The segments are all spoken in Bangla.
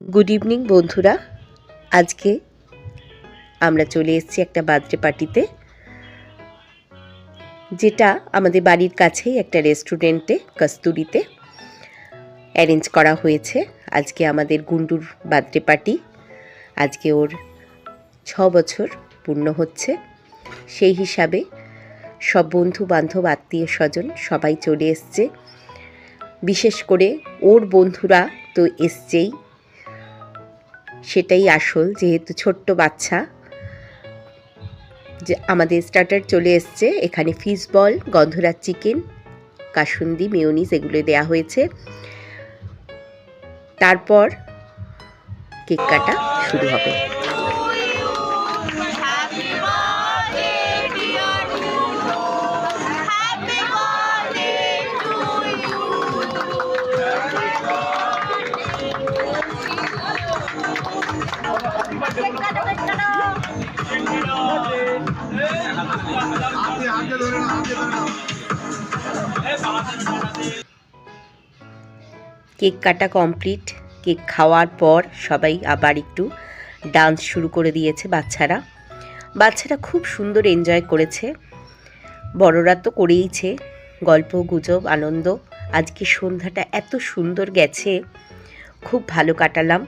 গুড ইভিনিং বন্ধুরা, আজকে আমরা চলে এসেছি একটা বার্থডে পার্টিতে, যেটা আমাদের বাড়ির কাছেই একটা রেস্টুরেন্টে কস্তুরিতে অ্যারেঞ্জ করা হয়েছে। আজকে আমাদের গুন্ডুর বার্থডে পার্টি। আজকে ওর 6 বছর পূর্ণ হচ্ছে। সেই হিসাবে সব বন্ধু বান্ধব আত্মীয় স্বজন সবাই চলে এসছে। বিশেষ করে ওর বন্ধুরা তো এসছেই, সেটাই আসল, যেহেতু ছোট্ট বাচ্চা। যে আমাদের স্টার্টার চলে এসছে, এখানে ফিশ বল, গন্ধরাজ চিকেন, কাসুন্দি, মেয়োনিজ এগুলো দেয়া হয়েছে। তারপর কেক কাটা শুরু হবে। কেক কাটা কমপ্লিট। কেক খাওয়ার পর সবাই আবার একটু ডান্স শুরু করে দিয়েছে। বাচ্চারা খুব সুন্দর এনজয় করেছে, বড়রা তো করেইছে। গল্প গুজব আনন্দ, আজকে সন্ধ্যাটা এত সুন্দর গেছে, খুব ভালো কাটালাম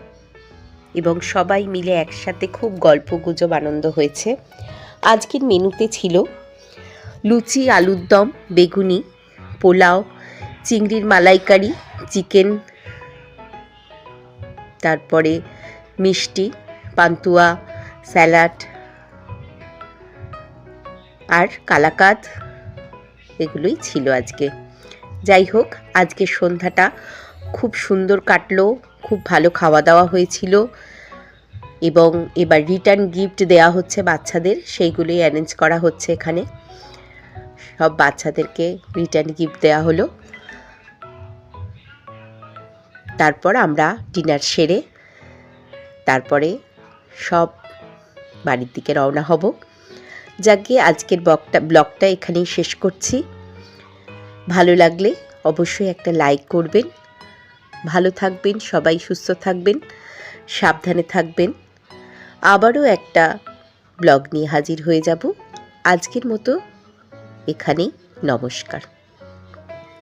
এবং সবাই মিলে একসাথে খুব গল্প গুজব আনন্দ হয়েছে। আজকের মেনুতে ছিল লুচি, আলুর দম, বেগুনি, পোলাও, চিংড়ির মালাইকারি, চিকেন, তারপরে মিষ্টি, পান্তুয়া, স্যালাড আর কালাকাদ, এগুলোই ছিল আজকে। যাই হোক, আজকে সন্ধ্যাটা খুব সুন্দর কাটলো, খুব ভালো খাওয়া দাওয়া হয়েছিল এবং এবার রিটার্ন গিফট দেওয়া হচ্ছে বাচ্চাদের, সেইগুলোই অ্যারেঞ্জ করা হচ্ছে এখানে। সব বাচ্চাদেরকে রিটার্ন গিফট দেওয়া হলো। তারপর আমরা ডিনার সেরে তারপরে সব বাড়ির দিকে রওনা হব। যাকে আজকের ব্লগটা এখানেই শেষ করছি। ভালো লাগলে অবশ্যই একটা লাইক করবেন। ভালো থাকবেন সবাই, সুস্থ থাকবেন, সাবধানে থাকবেন। আবারও একটা ব্লগ নিয়ে হাজির হয়ে যাব। আজকের মতো এখানেই, নমস্কার।